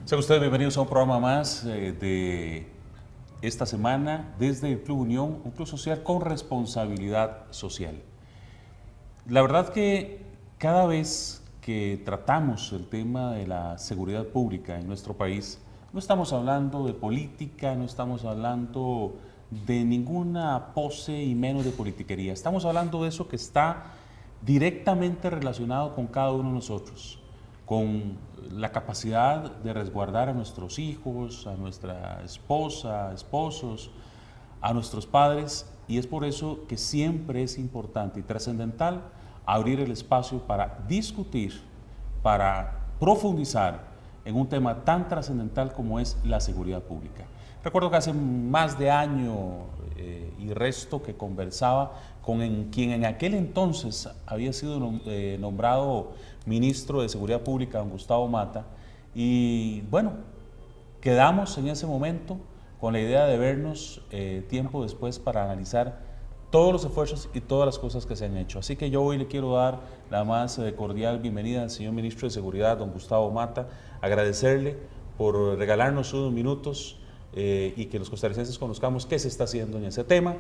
Sean ustedes bienvenidos a un programa más de esta semana desde el Club Unión, un club social con responsabilidad social. La verdad que cada vez que tratamos el tema de la seguridad pública en nuestro país, no estamos hablando de política, no estamos hablando de ninguna pose y menos de politiquería. Estamos hablando de eso que está directamente relacionado con cada uno de nosotros, con la capacidad de resguardar a nuestros hijos, a nuestra esposa, esposos, a nuestros padres, y es por eso que siempre es importante y trascendental abrir el espacio para discutir, para profundizar en un tema tan trascendental como es la seguridad pública. Recuerdo que hace más de año y resto que conversaba con quien en aquel entonces había sido nombrado ministro de Seguridad Pública, don Gustavo Mata, y bueno, quedamos en ese momento con la idea de vernos tiempo después para analizar todos los esfuerzos y todas las cosas que se han hecho. Así que yo hoy le quiero dar la más cordial bienvenida al señor ministro de Seguridad, don Gustavo Mata, agradecerle por regalarnos unos minutos y que los costarricenses conozcamos qué se está haciendo en ese tema.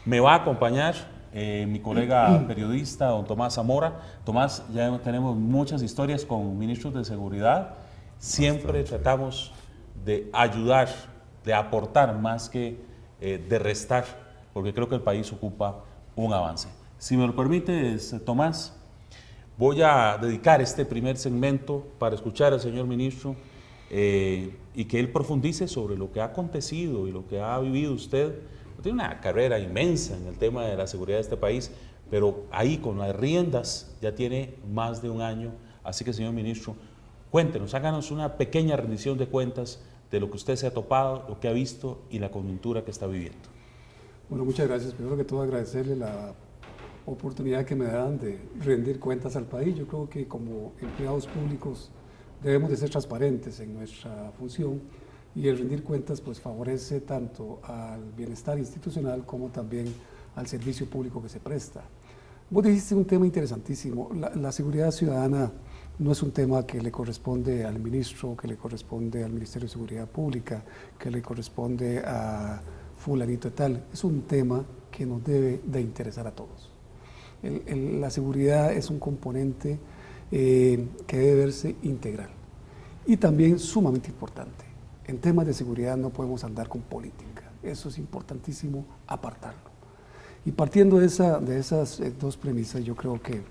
Me va a acompañar mi colega periodista, don Tomás Zamora. Tomás, ya tenemos muchas historias con ministros de seguridad. Siempre tratamos de ayudar, de aportar más que de restar, porque creo que el país ocupa un avance. Si me lo permites, Tomás, voy a dedicar este primer segmento para escuchar al señor ministro y que él profundice sobre lo que ha acontecido y lo que ha vivido usted. Tiene una carrera inmensa en el tema de la seguridad de este país, pero ahí con las riendas ya tiene más de un año. Así que, señor ministro, cuéntenos, háganos una pequeña rendición de cuentas de lo que usted se ha topado, lo que ha visto y la coyuntura que está viviendo. Bueno, muchas gracias. Primero que todo, agradecerle la oportunidad que me dan de rendir cuentas al país. Yo creo que como empleados públicos debemos de ser transparentes en nuestra función y el rendir cuentas pues favorece tanto al bienestar institucional como también al servicio público que se presta. Vos dijiste un tema interesantísimo. La seguridad ciudadana no es un tema que le corresponde al ministro, que le corresponde al Ministerio de Seguridad Pública, que le corresponde a fulanito y tal. Es un tema que nos debe de interesar a todos. La seguridad es un componente que debe verse integral y también sumamente importante. En temas de seguridad no podemos andar con política, eso es importantísimo apartarlo. Y partiendo de esas dos premisas, yo creo que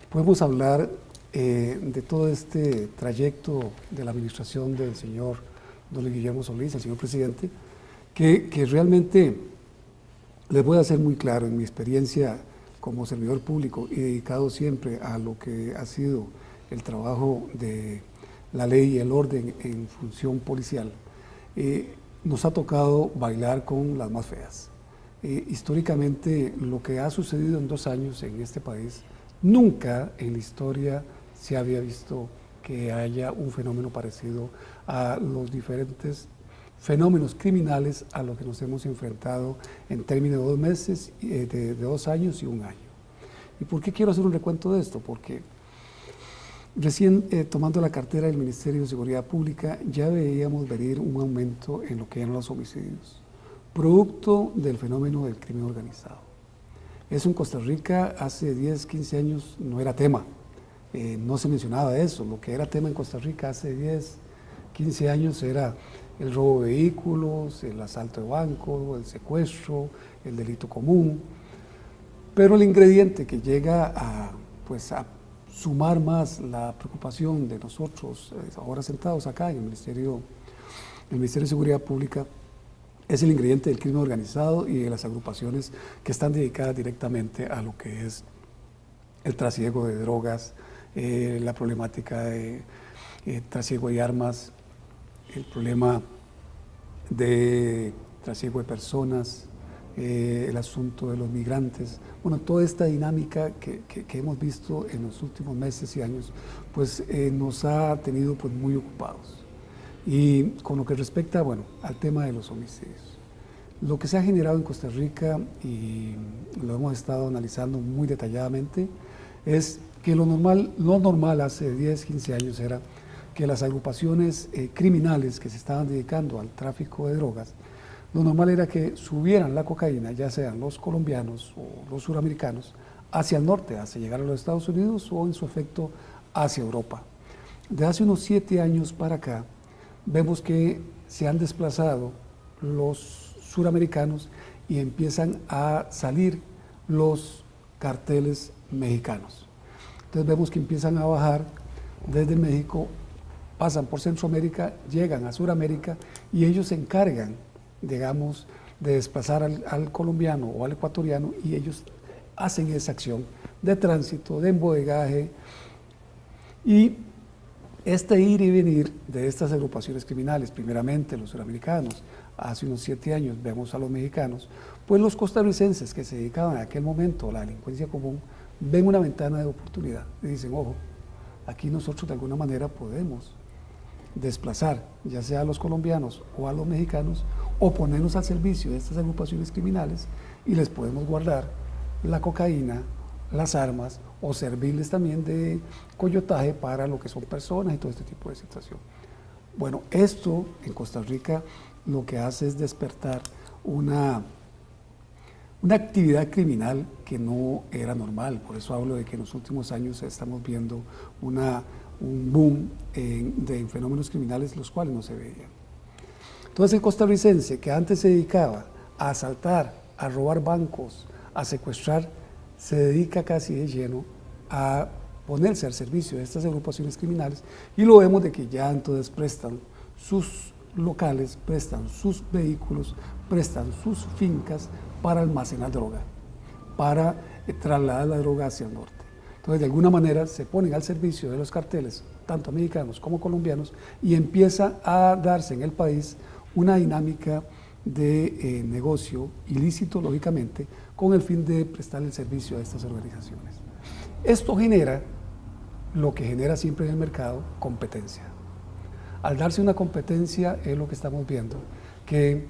podemos hablar de todo este trayecto de la administración del señor don Guillermo Solís, el señor presidente, que realmente les voy a ser muy claro en mi experiencia como servidor público y dedicado siempre a lo que ha sido el trabajo de la ley y el orden en función policial, nos ha tocado bailar con las más feas. Históricamente, lo que ha sucedido en 2 años en este país, nunca en la historia se había visto que haya un fenómeno parecido a los diferentes fenómenos criminales a los que nos hemos enfrentado en términos de 2 meses, de 2 años y 1 año. ¿Y por qué quiero hacer un recuento de esto? Porque recién tomando la cartera del Ministerio de Seguridad Pública ya veíamos venir un aumento en lo que eran los homicidios, producto del fenómeno del crimen organizado. Eso en Costa Rica hace 10, 15 años no era tema, no se mencionaba eso. Lo que era tema en Costa Rica hace 10, 15 años era el robo de vehículos, el asalto de banco, el secuestro, el delito común. Pero el ingrediente que llega a sumar más la preocupación de nosotros, ahora sentados acá en el Ministerio de Seguridad Pública, es el ingrediente del crimen organizado y de las agrupaciones que están dedicadas directamente a lo que es el trasiego de drogas, la problemática de trasiego de armas, el problema de trasiego de personas, el asunto de los migrantes. Bueno, toda esta dinámica que hemos visto en los últimos meses y años, pues nos ha tenido pues muy ocupados. Y con lo que respecta, bueno, al tema de los homicidios. Lo que se ha generado en Costa Rica, y lo hemos estado analizando muy detalladamente, es que lo normal hace 10, 15 años era que las agrupaciones criminales que se estaban dedicando al tráfico de drogas, lo normal era que subieran la cocaína, ya sean los colombianos o los suramericanos, hacia el norte, hacia llegar a los Estados Unidos o en su efecto hacia Europa. De hace unos 7 años para acá, vemos que se han desplazado los suramericanos y empiezan a salir los carteles mexicanos. Entonces vemos que empiezan a bajar desde México, pasan por Centroamérica, llegan a Suramérica y ellos se encargan, digamos, de desplazar al colombiano o al ecuatoriano y ellos hacen esa acción de tránsito, de embodegaje y este ir y venir de estas agrupaciones criminales, primeramente los suramericanos, hace unos 7 años vemos a los mexicanos, pues los costarricenses que se dedicaban en aquel momento a la delincuencia común ven una ventana de oportunidad y dicen, ojo, aquí nosotros de alguna manera podemos desplazar ya sea a los colombianos o a los mexicanos o ponernos al servicio de estas agrupaciones criminales y les podemos guardar la cocaína, las armas o servirles también de coyotaje para lo que son personas y todo este tipo de situación. Bueno, esto en Costa Rica lo que hace es despertar una actividad criminal que no era normal, por eso hablo de que en los últimos años estamos viendo un boom de fenómenos criminales los cuales no se veían. Entonces el costarricense que antes se dedicaba a asaltar, a robar bancos, a secuestrar, se dedica casi de lleno a ponerse al servicio de estas agrupaciones criminales y lo vemos de que ya entonces prestan sus locales, prestan sus vehículos, prestan sus fincas para almacenar droga, para trasladar la droga hacia el norte. Entonces, de alguna manera se ponen al servicio de los carteles, tanto mexicanos como colombianos, y empieza a darse en el país una dinámica de negocio ilícito, lógicamente, con el fin de prestar el servicio a estas organizaciones. Esto genera lo que genera siempre en el mercado, competencia. Al darse una competencia es lo que estamos viendo, que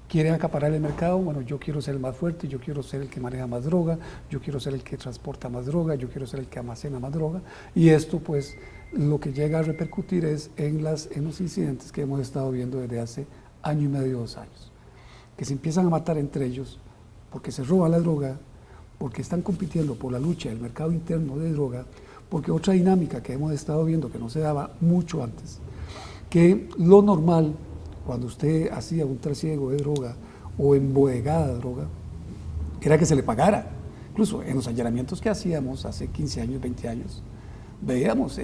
quieren acaparar el mercado, bueno, yo quiero ser el más fuerte, yo quiero ser el que maneja más droga, yo quiero ser el que transporta más droga, yo quiero ser el que almacena más droga, y esto pues lo que llega a repercutir es en los incidentes que hemos estado viendo desde hace año y medio, 2 años, que se empiezan a matar entre ellos porque se roba la droga, porque están compitiendo por la lucha del mercado interno de droga, porque otra dinámica que hemos estado viendo que no se daba mucho antes, que lo normal cuando usted hacía un trasiego de droga o embodegada de droga, era que se le pagara. Incluso en los allanamientos que hacíamos hace 15 años, 20 años, veíamos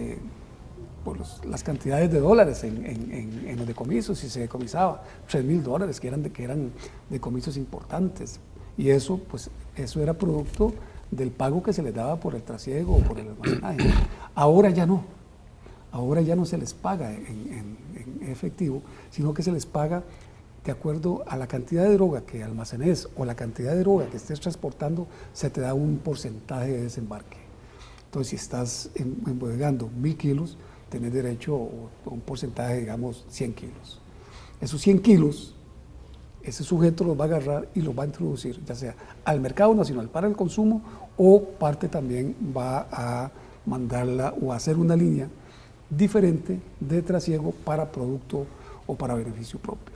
las cantidades de dólares en los decomisos y se decomisaba $3,000 que eran decomisos importantes. Y eso, pues, eso era producto del pago que se les daba por el trasiego o por el almacenaje. Ahora ya no. Ahora ya no se les paga en efectivo, sino que se les paga de acuerdo a la cantidad de droga que almacenes o la cantidad de droga que estés transportando, se te da un porcentaje de desembarque. Entonces, si estás embodegando 1,000 kilos, tenés derecho a un porcentaje, digamos, 100 kilos. Esos 100 kilos, ese sujeto los va a agarrar y los va a introducir, ya sea al mercado nacional para el consumo o parte también va a mandarla o a hacer una línea diferente de trasiego para producto o para beneficio propio.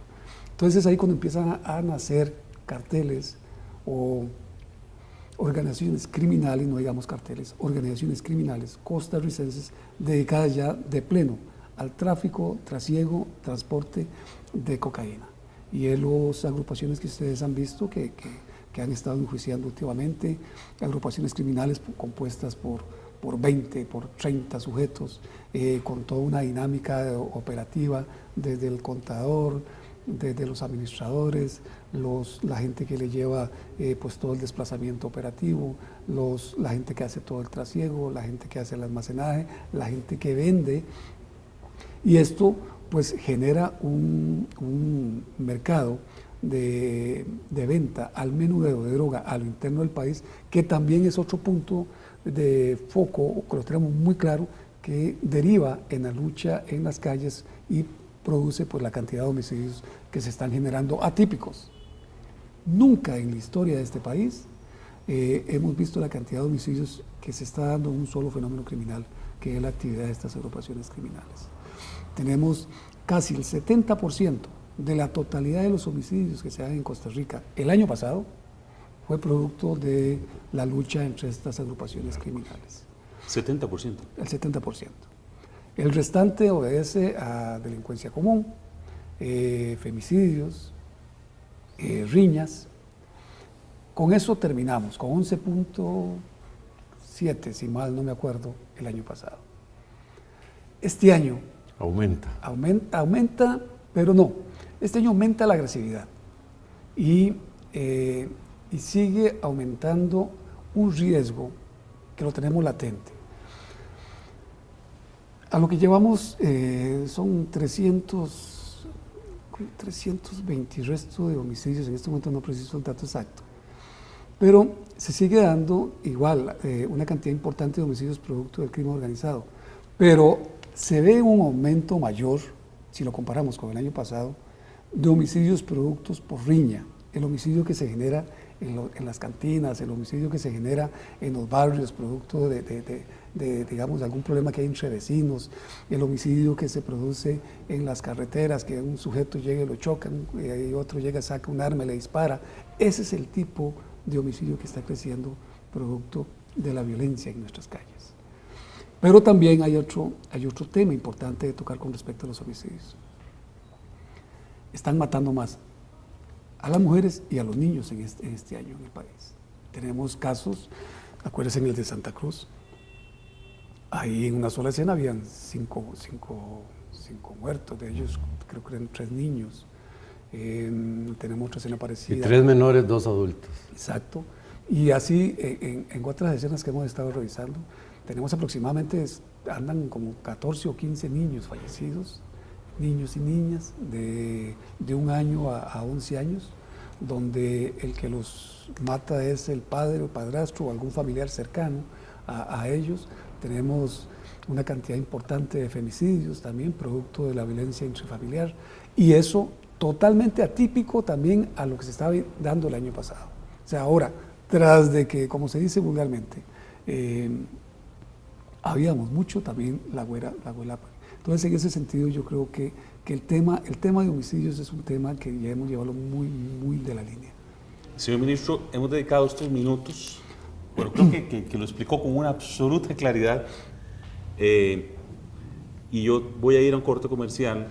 Entonces es ahí cuando empiezan a nacer carteles o organizaciones criminales, no digamos carteles, organizaciones criminales costarricenses dedicadas ya de pleno al tráfico, trasiego, transporte de cocaína. Y es las agrupaciones que ustedes han visto que han estado enjuiciando últimamente, agrupaciones criminales compuestas por 20, por 30 sujetos, con toda una dinámica operativa, desde el contador, desde los administradores, la gente que le lleva pues todo el desplazamiento operativo, la gente que hace todo el trasiego, la gente que hace el almacenaje, la gente que vende, y esto pues genera un mercado de venta al menudeo de droga a lo interno del país, que también es otro punto de foco, que lo tenemos muy claro, que deriva en la lucha en las calles y produce pues la cantidad de homicidios que se están generando atípicos. Nunca en la historia de este país hemos visto la cantidad de homicidios que se está dando en un solo fenómeno criminal, que es la actividad de estas agrupaciones criminales. Tenemos casi el 70% de la totalidad de los homicidios que se dan en Costa Rica el año pasado fue producto de la lucha entre estas agrupaciones criminales. 70%. El 70%. El restante obedece a delincuencia común, femicidios, riñas. Con eso terminamos, con 11.7, si mal no me acuerdo, el año pasado. Este año aumenta, pero no. Este año aumenta la agresividad y sigue aumentando un riesgo que lo tenemos latente. A lo que llevamos son 320 y resto de homicidios, en este momento no preciso el dato exacto, pero se sigue dando igual una cantidad importante de homicidios producto del crimen organizado, pero se ve un aumento mayor, si lo comparamos con el año pasado, de homicidios productos por riña, el homicidio que se genera en las cantinas, el homicidio que se genera en los barrios producto de digamos, algún problema que hay entre vecinos, el homicidio que se produce en las carreteras, que un sujeto llega y lo choca, y otro llega, saca un arma y le dispara. Ese es el tipo de homicidio que está creciendo producto de la violencia en nuestras calles. Pero también hay otro tema importante de tocar con respecto a los homicidios. Están matando más a las mujeres y a los niños en este año en el país. Tenemos casos, acuérdense en el de Santa Cruz, ahí en una sola escena habían cinco muertos, de ellos creo que eran 3 niños. Tenemos otra escena parecida. Y 3 menores, 2 adultos. Exacto. Y así en otras escenas que hemos estado revisando, tenemos aproximadamente, andan como 14 o 15 niños fallecidos, niños y niñas de 1 año a 11 años, donde el que los mata es el padre o padrastro o algún familiar cercano a ellos. Tenemos una cantidad importante de femicidios también, producto de la violencia intrafamiliar, y eso totalmente atípico también a lo que se estaba dando el año pasado. O sea, ahora, tras de que, como se dice vulgarmente, habíamos mucho, también la güera. Entonces, en ese sentido, yo creo que el tema de homicidios es un tema que ya hemos llevado muy, muy de la línea. Señor ministro, hemos dedicado estos minutos, bueno, creo que lo explicó con una absoluta claridad, y yo voy a ir a un corte comercial,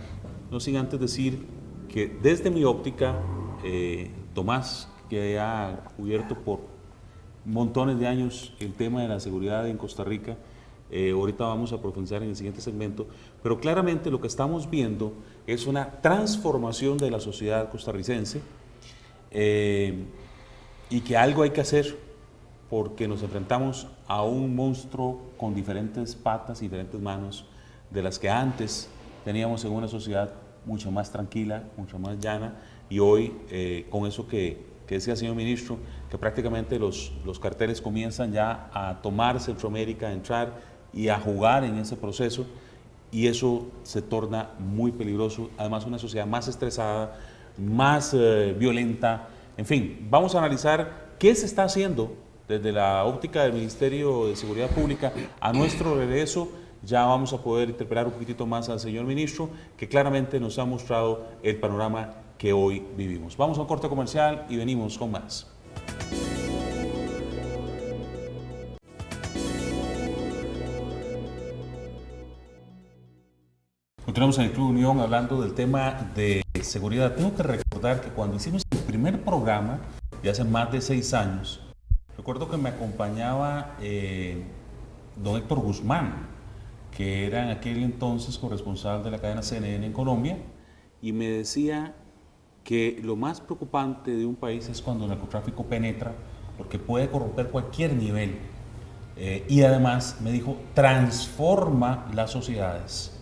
no sin antes decir que desde mi óptica, Tomás, que ha cubierto por montones de años el tema de la seguridad en Costa Rica, ahorita vamos a profundizar en el siguiente segmento, pero claramente lo que estamos viendo es una transformación de la sociedad costarricense, y que algo hay que hacer porque nos enfrentamos a un monstruo con diferentes patas y diferentes manos de las que antes teníamos en una sociedad mucho más tranquila, mucho más llana, y hoy con eso que decía el señor ministro, que prácticamente los carteles comienzan ya a tomar Centroamérica, a entrar y a jugar en ese proceso, y eso se torna muy peligroso. Además, una sociedad más estresada, más violenta. En fin, vamos a analizar qué se está haciendo desde la óptica del Ministerio de Seguridad Pública. A nuestro regreso ya vamos a poder interpelar un poquitito más al señor ministro, que claramente nos ha mostrado el panorama que hoy vivimos. Vamos a un corte comercial y venimos con más. Continuamos en el Club Unión hablando del tema de seguridad. Tengo que recordar que cuando hicimos el primer programa, de hace más de 6 años, recuerdo que me acompañaba don Héctor Guzmán, que era en aquel entonces corresponsal de la cadena CNN en Colombia, y me decía que lo más preocupante de un país es cuando el narcotráfico penetra, porque puede corromper cualquier nivel, y además, me dijo, transforma las sociedades.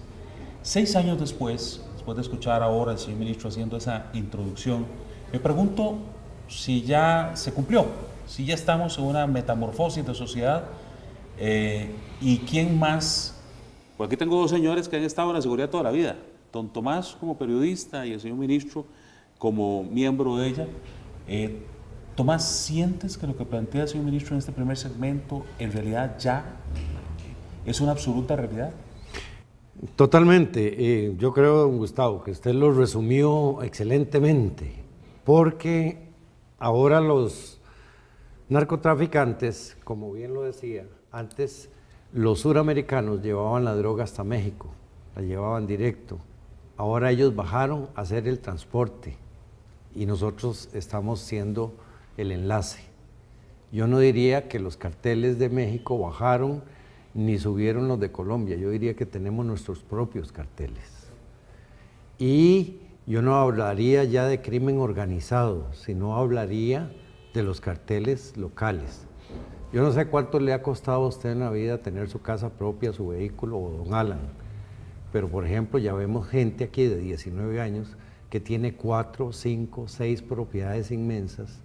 6 años después de escuchar ahora al señor ministro haciendo esa introducción, me pregunto si ya se cumplió, si ya estamos en una metamorfosis de sociedad, y quién más. Pues aquí tengo 2 señores que han estado en la seguridad toda la vida, don Tomás como periodista y el señor ministro como miembro de ella. Tomás, ¿sientes que lo que plantea el señor ministro en este primer segmento en realidad ya es una absoluta realidad? Totalmente. Yo creo, don Gustavo, que usted lo resumió excelentemente, porque ahora los narcotraficantes, como bien lo decía, antes los suramericanos llevaban la droga hasta México, la llevaban directo. Ahora ellos bajaron a hacer el transporte y nosotros estamos siendo el enlace. Yo no diría que los carteles de México bajaron ni subieron los de Colombia, yo diría que tenemos nuestros propios carteles. Y yo no hablaría ya de crimen organizado, sino hablaría de los carteles locales. Yo no sé cuánto le ha costado a usted en la vida tener su casa propia, su vehículo o don Alan, pero por ejemplo ya vemos gente aquí de 19 años que tiene 4, 5, 6 propiedades inmensas,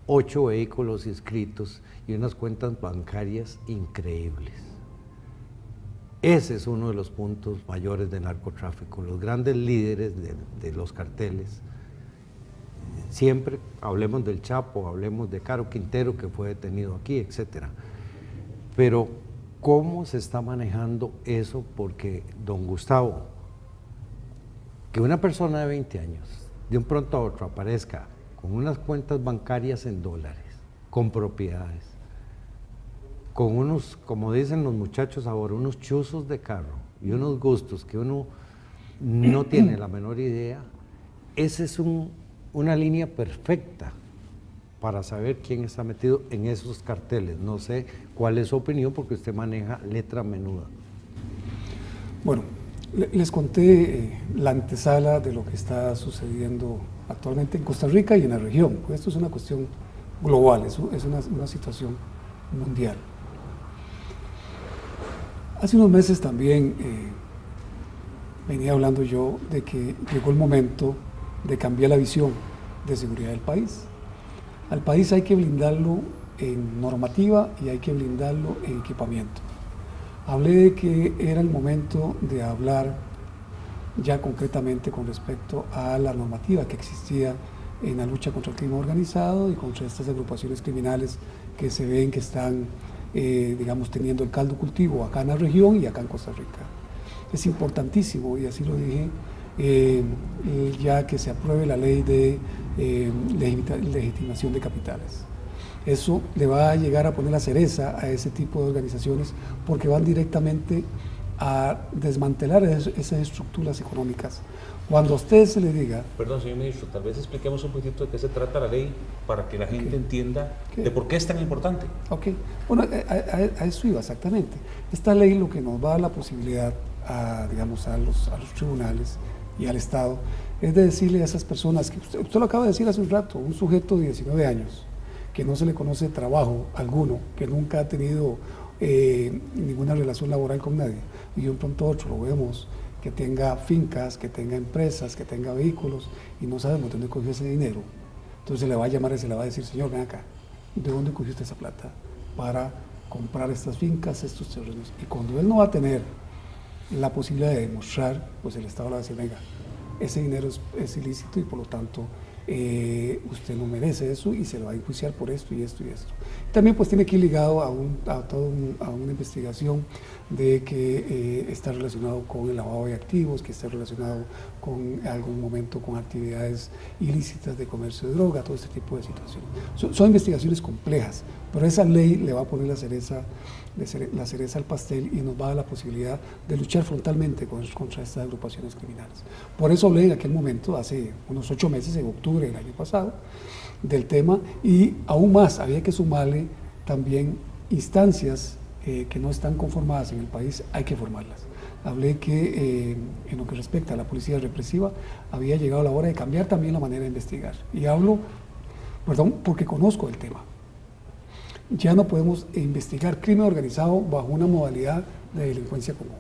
8 vehículos inscritos y unas cuentas bancarias increíbles. Ese es uno de los puntos mayores del narcotráfico. Los grandes líderes de los carteles, siempre hablemos del Chapo, hablemos de Caro Quintero, que fue detenido aquí, etc. Pero, ¿cómo se está manejando eso? Porque, don Gustavo, que una persona de 20 años, de un pronto a otro, aparezca con unas cuentas bancarias en dólares, con propiedades, con unos, como dicen los muchachos ahora, unos chuzos de carro y unos gustos que uno no tiene la menor idea, esa es una línea perfecta para saber quién está metido en esos carteles. No sé cuál es su opinión porque usted maneja letra menuda. Bueno, les conté la antesala de lo que está sucediendo actualmente en Costa Rica y en la región. Esto es una cuestión global, es una situación mundial. Hace unos meses también venía hablando yo de que llegó el momento de cambiar la visión de seguridad del país. Al país hay que blindarlo en normativa y hay que blindarlo en equipamiento. Hablé de que era el momento de hablar ya concretamente con respecto a la normativa que existía en la lucha contra el crimen organizado y contra estas agrupaciones criminales que se ven que están digamos, teniendo el caldo cultivo acá en la región y acá en Costa Rica. Es importantísimo, y así lo dije, ya que se apruebe la ley de legitimación de capitales. Eso le va a llegar a poner la cereza a ese tipo de organizaciones porque van directamente a desmantelar esas estructuras económicas. Cuando a usted se le diga... Perdón, señor ministro, tal vez expliquemos un poquito de qué se trata la ley para que la gente entienda de por qué es tan importante. Ok, bueno, a eso iba exactamente. Esta ley lo que nos va a dar la posibilidad digamos, a los tribunales y al Estado es de decirle a esas personas, que usted lo acaba de decir hace un rato, un sujeto de 19 años, que no se le conoce trabajo alguno, que nunca ha tenido ninguna relación laboral con nadie, y de un pronto a otro lo vemos que tenga fincas, que tenga empresas, que tenga vehículos, y no sabemos dónde cogió ese dinero. Entonces se le va a llamar y se le va a decir, señor, ven acá, ¿de dónde cogió usted esa plata para comprar estas fincas, estos terrenos? Y cuando él no va a tener la posibilidad de demostrar, pues el Estado le va a decir, venga, ese dinero es ilícito y por lo tanto usted no merece eso y se le va a enjuiciar por esto y esto y esto. También pues tiene que ir ligado a una investigación de que está relacionado con el lavado de activos, que está relacionado con algún momento con actividades ilícitas de comercio de droga, todo este tipo de situaciones. Son investigaciones complejas, pero esa ley le va a poner la cereza al pastel y nos va a dar la posibilidad de luchar frontalmente contra estas agrupaciones criminales. Por eso hablé en aquel momento, hace unos 8 meses, en octubre del año pasado, del tema, y aún más había que sumarle también instancias que no están conformadas en el país, hay que formarlas. Hablé que en lo que respecta a la policía represiva había llegado la hora de cambiar también la manera de investigar. Y hablo, perdón, porque conozco el tema. Ya no podemos investigar crimen organizado bajo una modalidad de delincuencia común.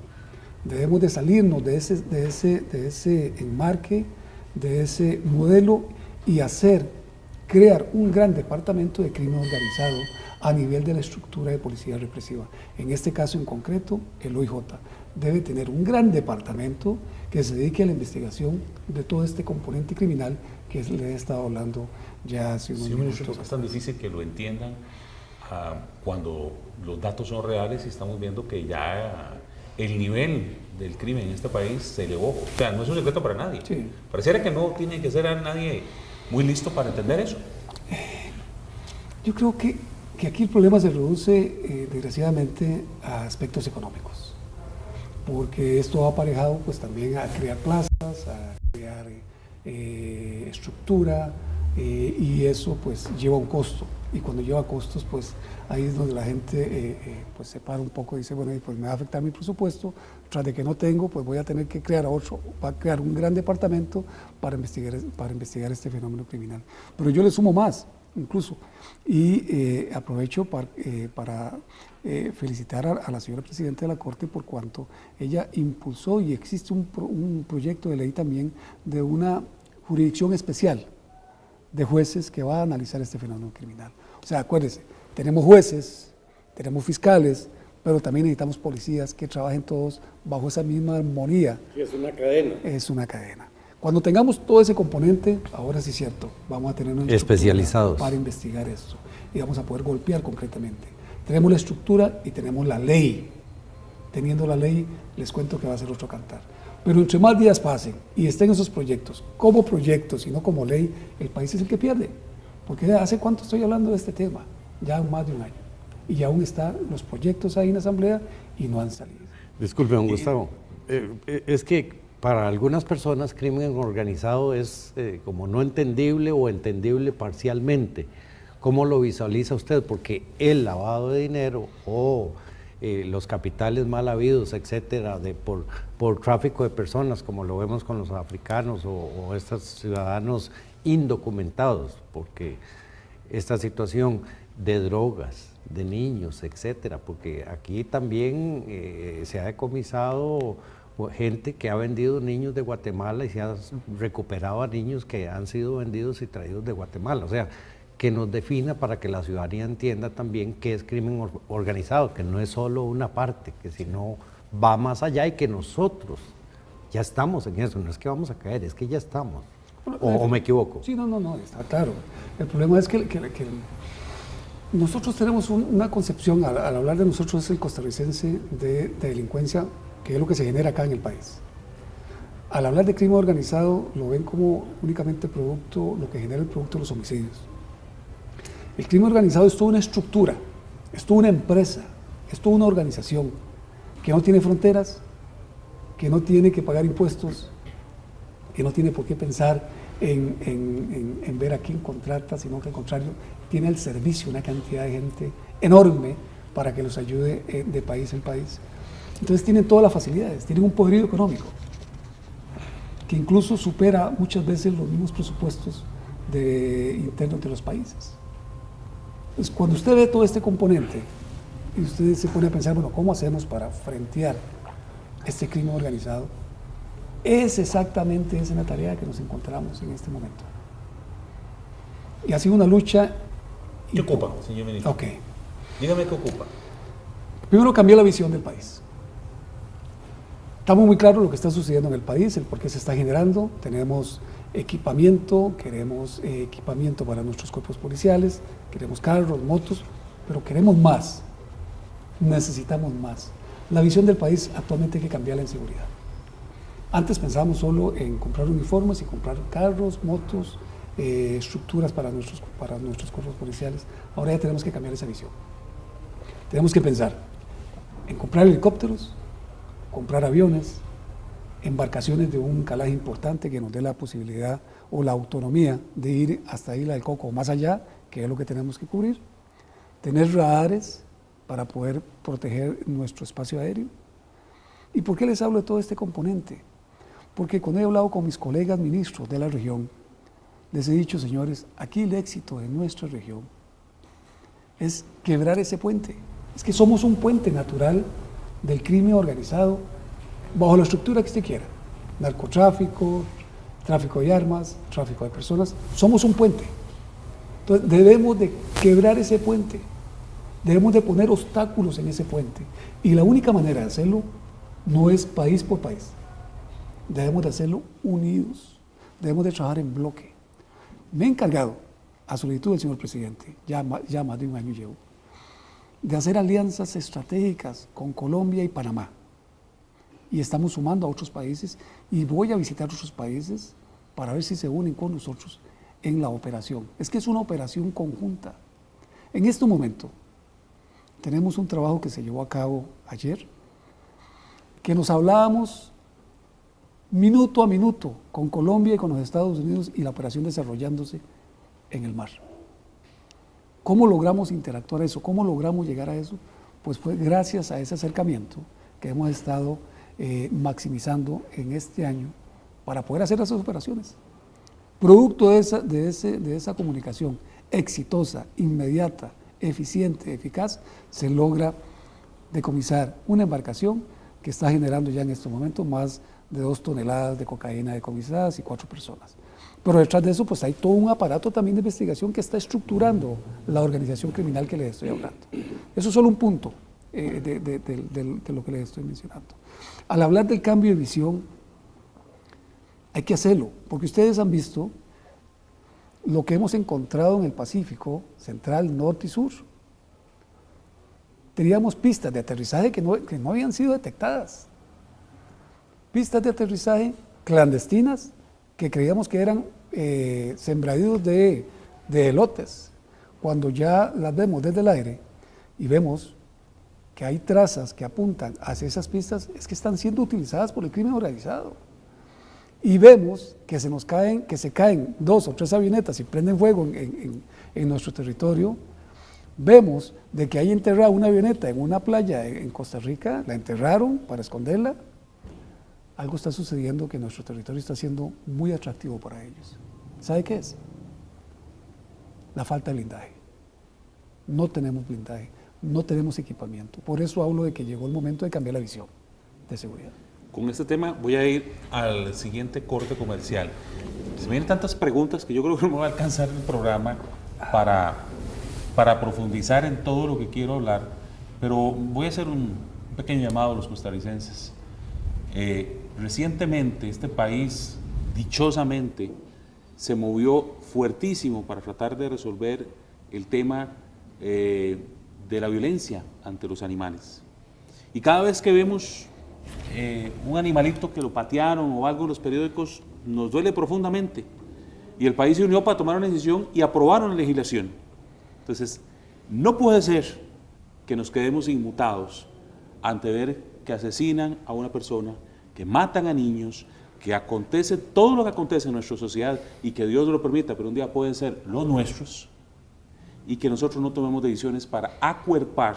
Debemos de salirnos de ese enmarque, de ese modelo y crear un gran departamento de crimen organizado a nivel de la estructura de policía represiva. En este caso en concreto, el OIJ debe tener un gran departamento que se dedique a la investigación de todo este componente criminal que le he estado hablando ya hace unos Sí, ministro, minutos. es tan difícil que lo entiendan cuando los datos son reales y estamos viendo que ya el nivel del crimen en este país se elevó. O sea, no es un secreto para nadie. Sí. Pareciera que no tiene que ser nadie muy listo para entender eso. Yo creo que aquí el problema se reduce desgraciadamente a aspectos económicos, porque esto va aparejado pues también a crear plazas, a crear estructura, y eso pues lleva un costo, y cuando lleva costos pues ahí es donde la gente pues se para un poco y dice, bueno, pues me va a afectar mi presupuesto, tras de que no tengo pues voy a tener que crear crear un gran departamento para investigar este fenómeno criminal. Pero yo le sumo más incluso, y aprovecho para felicitar a la señora Presidenta de la Corte por cuanto ella impulsó, y existe un proyecto de ley también de una jurisdicción especial de jueces que va a analizar este fenómeno criminal. O sea, acuérdense, tenemos jueces, tenemos fiscales, pero también necesitamos policías que trabajen todos bajo esa misma armonía. Sí, es una cadena. Es una cadena. Cuando tengamos todo ese componente, ahora sí es cierto, vamos a tener una especializados para investigar esto y vamos a poder golpear concretamente. Tenemos la estructura y tenemos la ley. Teniendo la ley, les cuento que va a ser otro cantar. Pero entre más días pasen y estén esos proyectos, como proyectos y no como ley, el país es el que pierde. Porque ¿hace cuánto estoy hablando de este tema? Ya más de un año. Y aún están los proyectos ahí en la Asamblea y no han salido. Disculpe, don Gustavo. Es que para algunas personas crimen organizado es como no entendible o entendible parcialmente. ¿Cómo lo visualiza usted? Porque el lavado de dinero o los capitales mal habidos, etcétera, por tráfico de personas, como lo vemos con los africanos o estos ciudadanos indocumentados, porque esta situación de drogas, de niños, etcétera, porque aquí también se ha decomisado gente que ha vendido niños de Guatemala y se ha recuperado a niños que han sido vendidos y traídos de Guatemala. O sea, que nos defina para que la ciudadanía entienda también qué es crimen organizado, que no es solo una parte, que si no va más allá y que nosotros ya estamos en eso, no es que vamos a caer, es que ya estamos. ¿O me equivoco? Sí, no, está claro. El problema es que nosotros tenemos una concepción, al hablar de nosotros es el costarricense, de delincuencia, que es lo que se genera acá en el país. Al hablar de crimen organizado, lo ven como únicamente producto, lo que genera el producto de los homicidios. El crimen organizado es toda una estructura, es toda una empresa, es toda una organización que no tiene fronteras, que no tiene que pagar impuestos, que no tiene por qué pensar en ver a quién contrata, sino que al contrario, tiene al servicio una cantidad de gente enorme para que los ayude de país en país. Entonces tienen todas las facilidades, tienen un poderío económico que incluso supera muchas veces los mismos presupuestos internos de los países. Entonces, cuando usted ve todo este componente y usted se pone a pensar, bueno, ¿cómo hacemos para frentear este crimen organizado? Es exactamente esa la tarea que nos encontramos en este momento. Y ha sido una lucha. ¿Qué ocupa, señor ministro? Ok. Dígame qué ocupa. Primero, cambiar la visión del país. Estamos muy claros lo que está sucediendo en el país, el por qué se está generando. Tenemos equipamiento, queremos equipamiento para nuestros cuerpos policiales, queremos carros, motos, pero queremos más. Necesitamos más. La visión del país actualmente hay que cambiarla en seguridad. Antes pensábamos solo en comprar uniformes y comprar carros, motos, estructuras para nuestros cuerpos policiales. Ahora ya tenemos que cambiar esa visión. Tenemos que pensar en comprar helicópteros, comprar aviones, embarcaciones de un calaje importante que nos dé la posibilidad o la autonomía de ir hasta Isla del Coco o más allá, que es lo que tenemos que cubrir. Tener radares para poder proteger nuestro espacio aéreo. ¿Y por qué les hablo de todo este componente? Porque cuando he hablado con mis colegas ministros de la región, les he dicho, señores, aquí el éxito de nuestra región es quebrar ese puente. Es que somos un puente natural del crimen organizado bajo la estructura que usted quiera. Narcotráfico, tráfico de armas, tráfico de personas. Somos un puente. Entonces debemos de quebrar ese puente. Debemos de poner obstáculos en ese puente. Y la única manera de hacerlo no es país por país. Debemos de hacerlo unidos. Debemos de trabajar en bloque. me he encargado, a solicitud del señor presidente, ya más de un año llevo, de hacer alianzas estratégicas con Colombia y Panamá. Y estamos sumando a otros países y voy a visitar otros países para ver si se unen con nosotros en la operación. Es que es una operación conjunta. En este momento tenemos un trabajo que se llevó a cabo ayer, que nos hablábamos minuto a minuto con Colombia y con los Estados Unidos y la operación desarrollándose en el mar. ¿Cómo logramos interactuar eso? ¿Cómo logramos llegar a eso? Pues fue gracias a ese acercamiento que hemos estado maximizando en este año para poder hacer esas operaciones. Producto de esa comunicación exitosa, inmediata, eficiente, eficaz, se logra decomisar una embarcación que está generando ya en estos momentos más de 2 toneladas de cocaína decomisadas y 4 personas. Pero detrás de eso pues hay todo un aparato también de investigación que está estructurando la organización criminal que les estoy hablando. Eso es solo un punto de lo que les estoy mencionando. Al hablar del cambio de visión, hay que hacerlo, porque ustedes han visto lo que hemos encontrado en el Pacífico Central, Norte y Sur. Teníamos pistas de aterrizaje que no habían sido detectadas. Pistas de aterrizaje clandestinas que creíamos que eran sembradíos de elotes. Cuando ya las vemos desde el aire y vemos que hay trazas que apuntan hacia esas pistas, es que están siendo utilizadas por el crimen organizado. Y vemos que se caen 2 o 3 avionetas y prenden fuego en nuestro territorio. Vemos de que hay enterrada una avioneta en una playa en Costa Rica, la enterraron para esconderla. Algo está sucediendo que nuestro territorio está siendo muy atractivo para ellos. ¿Sabe qué es? La falta de blindaje. No tenemos blindaje, no tenemos equipamiento. Por eso hablo de que llegó el momento de cambiar la visión de seguridad. Con este tema voy a ir al siguiente corte comercial. Se me vienen tantas preguntas que yo creo que no me va a alcanzar el programa para profundizar en todo lo que quiero hablar, pero voy a hacer un pequeño llamado a los costarricenses. Recientemente este país, dichosamente, se movió fuertísimo para tratar de resolver el tema de la violencia ante los animales. Y cada vez que vemos un animalito que lo patearon o algo en los periódicos, nos duele profundamente. Y el país se unió para tomar una decisión y aprobaron la legislación. Entonces, no puede ser que nos quedemos inmutados ante ver que asesinan a una persona, que matan a niños, que acontece todo lo que acontece en nuestra sociedad y que Dios lo permita, pero un día pueden ser los nuestros, y que nosotros no tomemos decisiones para acuerpar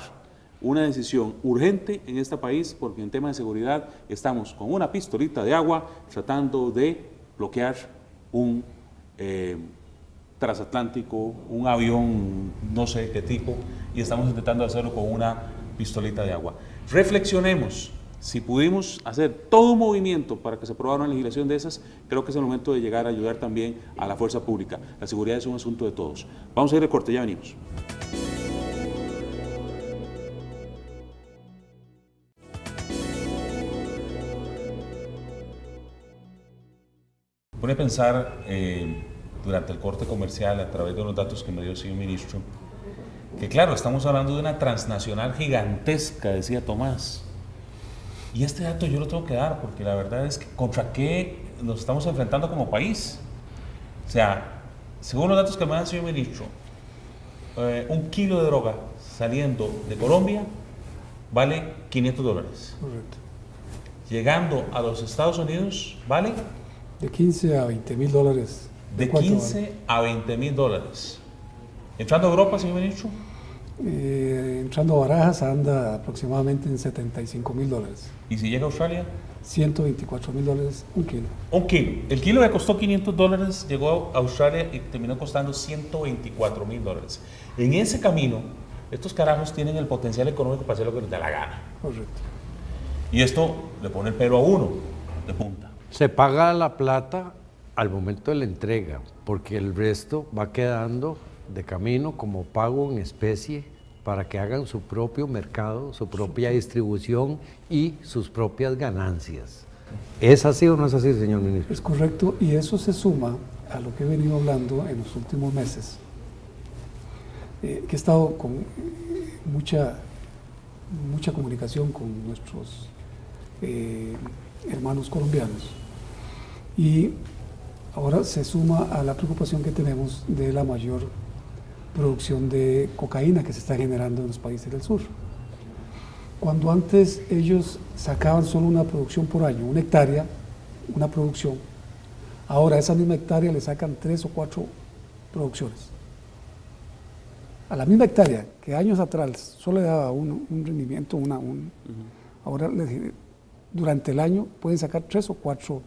una decisión urgente en este país, porque en tema de seguridad estamos con una pistolita de agua tratando de bloquear un transatlántico, un avión no sé qué tipo, y estamos intentando hacerlo con una pistolita de agua. Reflexionemos. Si pudimos hacer todo un movimiento para que se aprobara una legislación de esas, creo que es el momento de llegar a ayudar también a la fuerza pública. La seguridad es un asunto de todos. Vamos a ir al corte, ya venimos. Pone a pensar durante el corte comercial, a través de los datos que me dio el señor ministro, que claro, estamos hablando de una transnacional gigantesca, decía Tomás. Y este dato yo lo tengo que dar, porque la verdad es que contra qué nos estamos enfrentando como país. O sea, según los datos que me da el señor ministro, 1 kilo de droga saliendo de Colombia vale $500. Correcto. Llegando a los Estados Unidos vale de 15 a 20 mil dólares. De 15 a 20 mil dólares. Entrando a Europa, señor ministro. Entrando a Barajas anda aproximadamente en 75 mil dólares. ¿Y si llega a Australia? 124 mil dólares, 1 kilo. 1 kilo. El kilo que costó $500 llegó a Australia y terminó costando 124 mil dólares. En ese camino, estos carajos tienen el potencial económico para hacer lo que les da la gana. Correcto. Y esto le pone el pelo a uno de punta. Se paga la plata al momento de la entrega, porque el resto va quedando de camino como pago en especie para que hagan su propio mercado, su propia distribución y sus propias ganancias. ¿Es así o no es así, señor ministro? Es correcto, y eso se suma a lo que he venido hablando en los últimos meses, que he estado con mucha comunicación con nuestros hermanos colombianos, y ahora se suma a la preocupación que tenemos de la mayor producción de cocaína que se está generando en los países del sur. Cuando antes ellos sacaban solo una producción por año, una hectárea, una producción, ahora a esa misma hectárea le sacan 3 o 4 producciones. A la misma hectárea que años atrás solo le daba un rendimiento, ahora durante el año pueden sacar 3 o 4